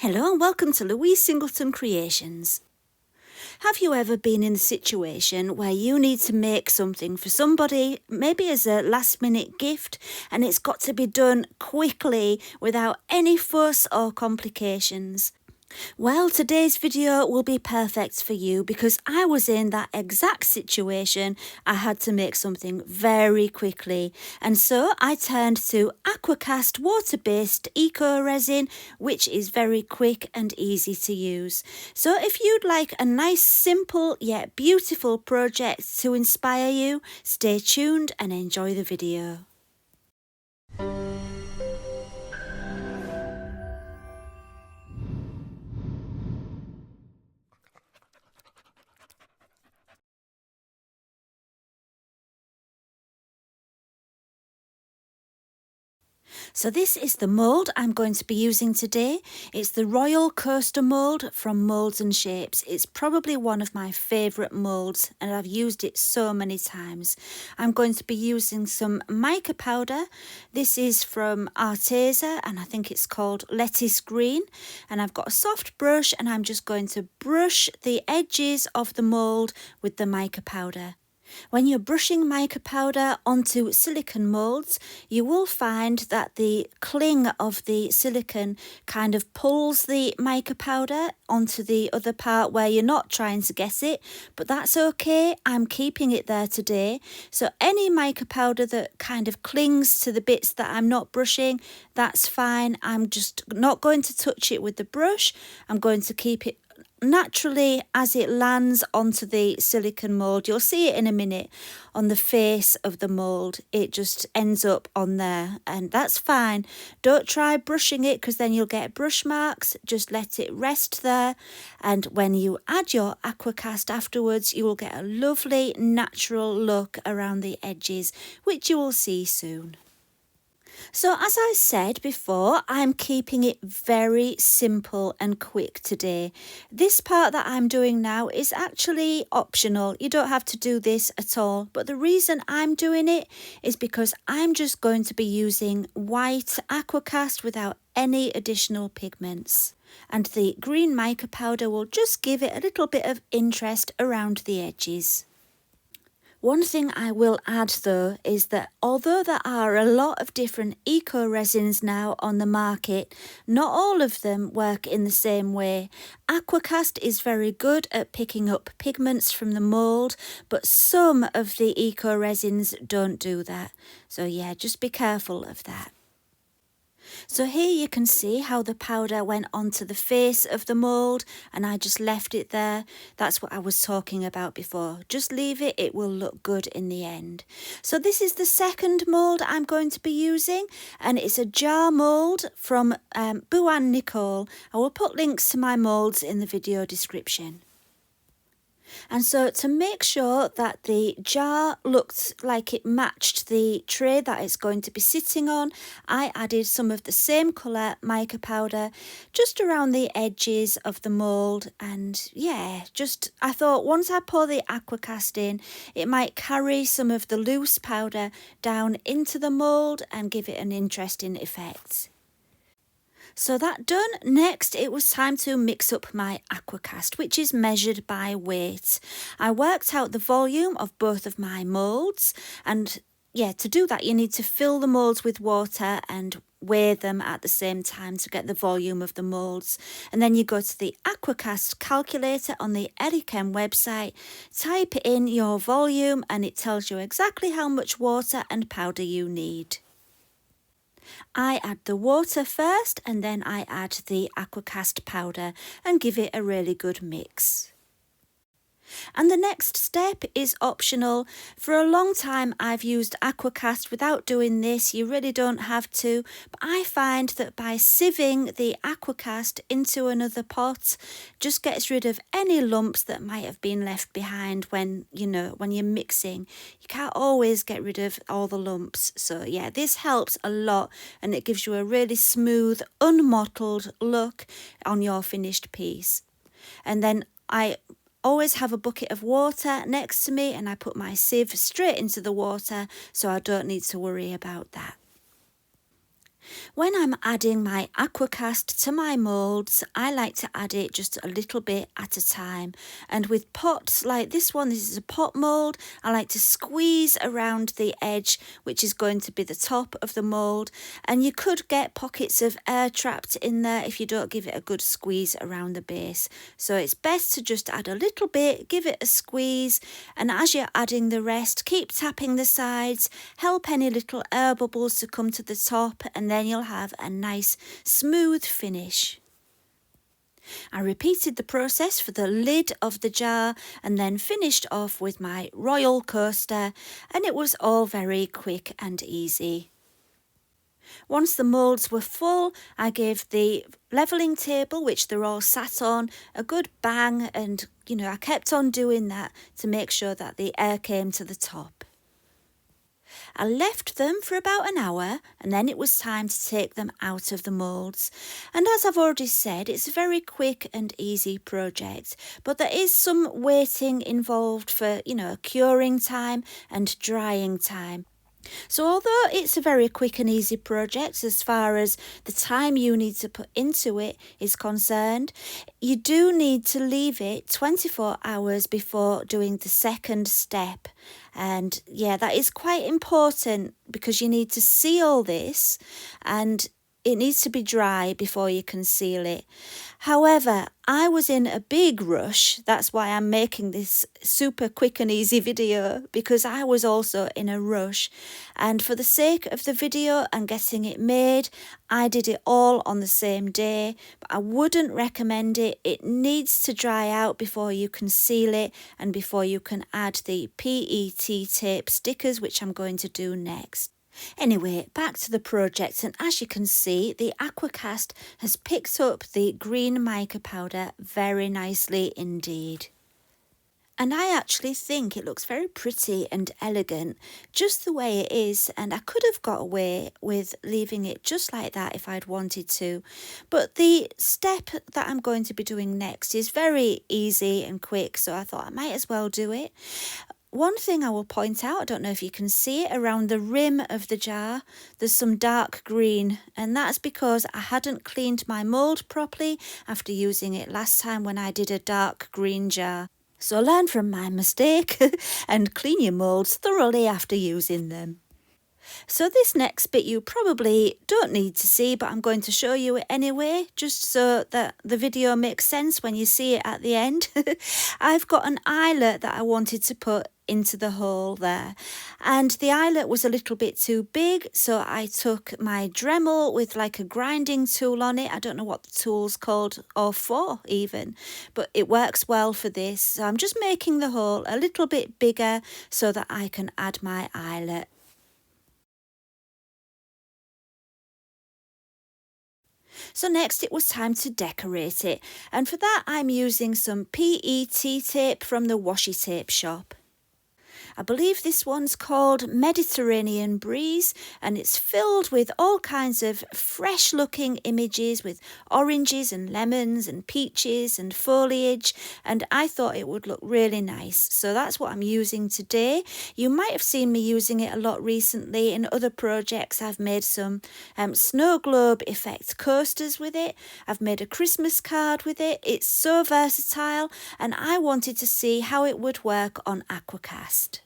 Hello and welcome to Louise Singleton Creations. Have you ever been in a situation where you need to make something for somebody, maybe as a last minute gift, and it's got to be done quickly without any fuss or complications? Well, today's video will be perfect for you because I was in that exact situation. I had to make something very quickly, and so I turned to Aqua Cast water-based eco resin, which is very quick and easy to use. So if you'd like a nice, simple yet beautiful project to inspire you, stay tuned and enjoy the video. So this is the mould I'm going to be using today. It's the Royal Coaster mould from Moulds and Shapes. It's probably one of my favourite moulds and I've used it so many times. I'm going to be using some mica powder. This is from Arteza and I think it's called Lettuce Green. And I've got a soft brush and I'm just going to brush the edges of the mould with the mica powder. When you're brushing mica powder onto silicone moulds, you will find that the cling of the silicone kind of pulls the mica powder onto the other part where you're not trying to get it, but that's okay. I'm keeping it there today. So any mica powder that kind of clings to the bits that I'm not brushing, that's fine. I'm just not going to touch it with the brush. I'm going to keep it naturally as it lands onto the silicone mould. You'll see it in a minute on the face of the mould. It just ends up on there and that's fine. Don't try brushing it because then you'll get brush marks. Just let it rest there, and when you add your Aqua Cast afterwards, you will get a lovely natural look around the edges, which you will see soon. So as I said before, I'm keeping it very simple and quick today. This part that I'm doing now is actually optional. You don't have to do this at all. But the reason I'm doing it is because I'm just going to be using white Aqua Cast without any additional pigments. And the green mica powder will just give it a little bit of interest around the edges. One thing I will add though is that although there are a lot of different eco resins now on the market, not all of them work in the same way. Aqua Cast is very good at picking up pigments from the mould, but some of the eco resins don't do that. So yeah, just be careful of that. So here you can see how the powder went onto the face of the mould and I just left it there. That's what I was talking about before. Just leave it, it will look good in the end. So this is the second mould I'm going to be using, and it's a jar mould from Buan Nicole. I will put links to my moulds in the video description. And so to make sure that the jar looked like it matched the tray that it's going to be sitting on, I added some of the same colour mica powder just around the edges of the mould. And yeah, I thought once I pour the Aqua Cast in, it might carry some of the loose powder down into the mould and give it an interesting effect. So that done, next it was time to mix up my Aqua Cast, which is measured by weight. I worked out the volume of both of my moulds, and yeah, to do that you need to fill the moulds with water and weigh them at the same time to get the volume of the moulds. And then you go to the Aqua Cast calculator on the Elichem website, type in your volume and it tells you exactly how much water and powder you need. I add the water first and then I add the Aqua Cast powder and give it a really good mix. And the next step is optional. For a long time I've used Aqua Cast without doing this. You really don't have to, but I find that by sieving the Aqua Cast into another pot just gets rid of any lumps that might have been left behind when you're mixing. You can't always get rid of all the lumps. So yeah, this helps a lot and it gives you a really smooth, unmottled look on your finished piece. And then I always have a bucket of water next to me and I put my sieve straight into the water so I don't need to worry about that. When I'm adding my Aqua Cast to my moulds, I like to add it just a little bit at a time. And with pots like this one, this is a pot mould, I like to squeeze around the edge, which is going to be the top of the mould. And you could get pockets of air trapped in there if you don't give it a good squeeze around the base. So it's best to just add a little bit, give it a squeeze, and as you're adding the rest, keep tapping the sides, help any little air bubbles to come to the top, and then you'll have a nice smooth finish. I repeated the process for the lid of the jar and then finished off with my royal coaster, and it was all very quick and easy. Once the moulds were full, I gave the levelling table, which they're all sat on, a good bang, and I kept on doing that to make sure that the air came to the top. I left them for about an hour and then it was time to take them out of the moulds. And as I've already said, it's a very quick and easy project, but there is some waiting involved for, curing time and drying time. So although it's a very quick and easy project as far as the time you need to put into it is concerned, you do need to leave it 24 hours before doing the second step. And yeah, that is quite important because you need to seal this and it needs to be dry before you can seal it. However, I was in a big rush. That's why I'm making this super quick and easy video, because I was also in a rush. And for the sake of the video and getting it made, I did it all on the same day. But I wouldn't recommend it. It needs to dry out before you can seal it and before you can add the PET tape stickers, which I'm going to do next. Anyway, back to the project, and as you can see, the Aqua Cast has picked up the green mica powder very nicely indeed. And I actually think it looks very pretty and elegant, just the way it is, and I could have got away with leaving it just like that if I'd wanted to. But the step that I'm going to be doing next is very easy and quick, so I thought I might as well do it. One thing I will point out, I don't know if you can see it, around the rim of the jar, there's some dark green, and that's because I hadn't cleaned my mould properly after using it last time when I did a dark green jar. So learn from my mistake and clean your moulds thoroughly after using them. So this next bit you probably don't need to see, but I'm going to show you it anyway, just so that the video makes sense when you see it at the end. I've got an eyelet that I wanted to put into the hole there, and the eyelet was a little bit too big, so I took my Dremel with like a grinding tool on it. I don't know what the tool's called or for even, but it works well for this. So I'm just making the hole a little bit bigger so that I can add my eyelet. So next it was time to decorate it, and for that I'm using some PET tape from the washi tape shop. I believe this one's called Mediterranean Breeze, and it's filled with all kinds of fresh looking images with oranges and lemons and peaches and foliage, and I thought it would look really nice. So that's what I'm using today. You might have seen me using it a lot recently in other projects. I've made some snow globe effect coasters with it. I've made a Christmas card with it. It's so versatile, and I wanted to see how it would work on Aqua Cast.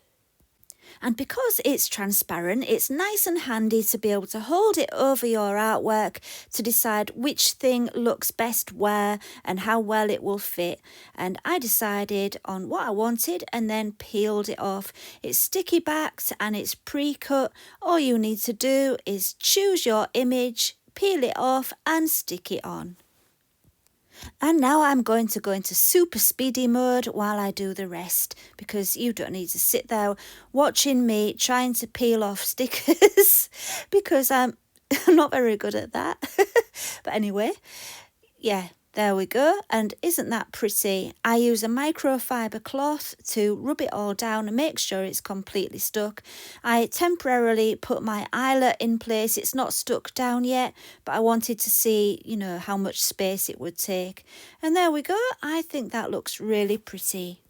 And because it's transparent, it's nice and handy to be able to hold it over your artwork to decide which thing looks best where and how well it will fit. And I decided on what I wanted and then peeled it off. It's sticky backed and it's pre-cut. All you need to do is choose your image, peel it off and stick it on. And now I'm going to go into super speedy mode while I do the rest, because you don't need to sit there watching me trying to peel off stickers because I'm not very good at that. But anyway, yeah, there we go. And isn't that pretty? I use a microfiber cloth to rub it all down and make sure it's completely stuck. I temporarily put my eyelet in place. It's not stuck down yet, but I wanted to see, how much space it would take. And there we go. I think that looks really pretty.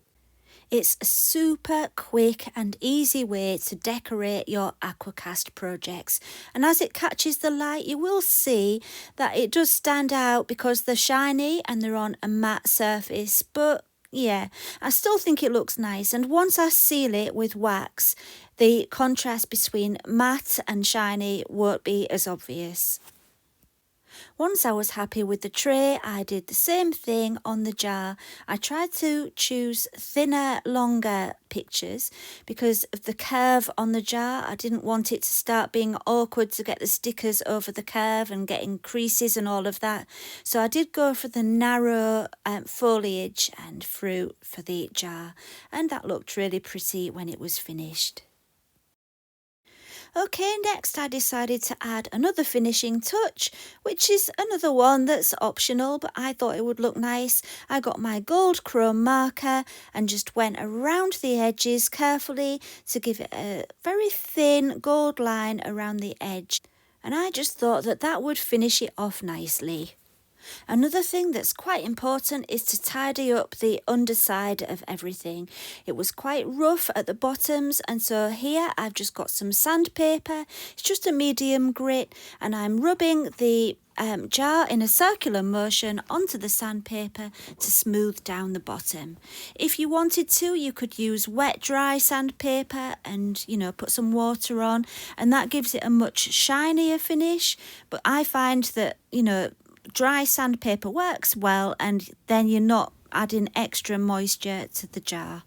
It's a super quick and easy way to decorate your Aqua Cast projects. And as it catches the light, you will see that it does stand out because they're shiny and they're on a matte surface. But yeah, I still think it looks nice. And once I seal it with wax, the contrast between matte and shiny won't be as obvious. Once I was happy with the tray, I did the same thing on the jar. I tried to choose thinner, longer pictures because of the curve on the jar. I didn't want it to start being awkward to get the stickers over the curve and getting creases and all of that. So I did go for the narrow foliage and fruit for the jar, and that looked really pretty when it was finished. Okay, next I decided to add another finishing touch, which is another one that's optional, but I thought it would look nice. I got my gold chrome marker and just went around the edges carefully to give it a very thin gold line around the edge. And I just thought that that would finish it off nicely. Another thing that's quite important is to tidy up the underside of everything. It was quite rough at the bottoms, and so here I've just got some sandpaper. It's just a medium grit, and I'm rubbing the jar in a circular motion onto the sandpaper to smooth down the bottom. If you wanted to, you could use wet dry sandpaper and put some water on, and that gives it a much shinier finish. But I find that dry sandpaper works well, and then you're not adding extra moisture to the jar.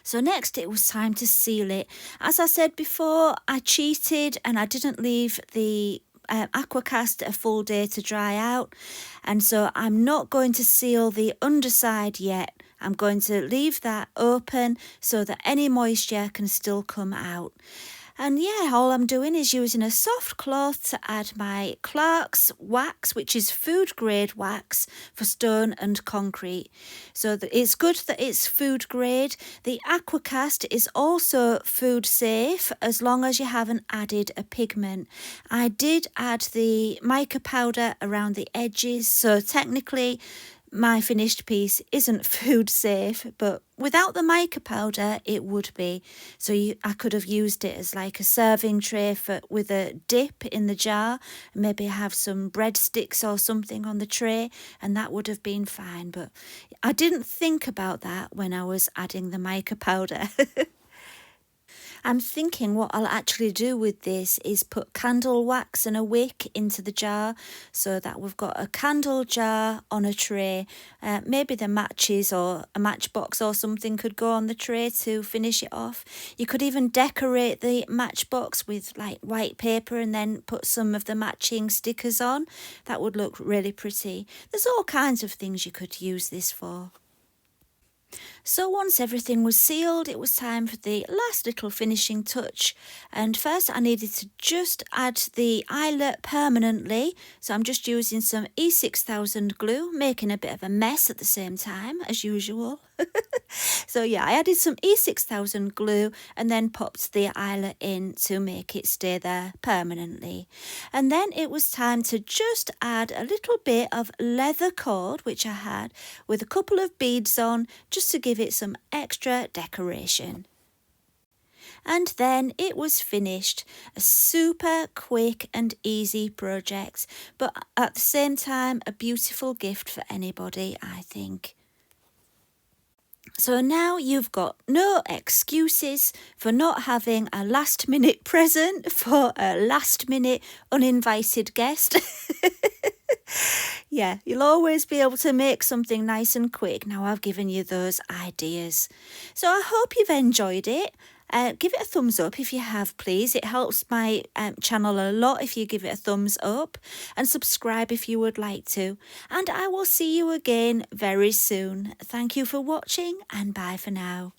So next it was time to seal it. As I said before, I cheated and I didn't leave the Aqua Cast a full day to dry out, and so I'm not going to seal the underside yet. I'm going to leave that open so that any moisture can still come out. And yeah, all I'm doing is using a soft cloth to add my Clark's wax, which is food grade wax for stone and concrete. So it's good that it's food grade. The Aqua Cast is also food safe as long as you haven't added a pigment. I did add the mica powder around the edges, so technically my finished piece isn't food safe, but without the mica powder it would be. So I could have used it as like a serving tray with a dip in the jar, and maybe have some breadsticks or something on the tray, and that would have been fine. But I didn't think about that when I was adding the mica powder. I'm thinking what I'll actually do with this is put candle wax and a wick into the jar so that we've got a candle jar on a tray. Maybe the matches or a matchbox or something could go on the tray to finish it off. You could even decorate the matchbox with like white paper and then put some of the matching stickers on. That would look really pretty. There's all kinds of things you could use this for. So once everything was sealed, it was time for the last little finishing touch. And first I needed to just add the eyelet permanently. So I'm just using some E6000 glue, making a bit of a mess at the same time, as usual. So yeah, I added some E6000 glue and then popped the eyelet in to make it stay there permanently. And then it was time to just add a little bit of leather cord, which I had, with a couple of beads on, just to give it some extra decoration. And then it was finished. A super quick and easy project, but at the same time a beautiful gift for anybody, I think. So now you've got no excuses for not having a last minute present for a last minute uninvited guest. Yeah, you'll always be able to make something nice and quick. Now I've given you those ideas. So I hope you've enjoyed it. Give it a thumbs up if you have, please. It helps my channel a lot if you give it a thumbs up, and subscribe if you would like to. And I will see you again very soon. Thank you for watching, and bye for now.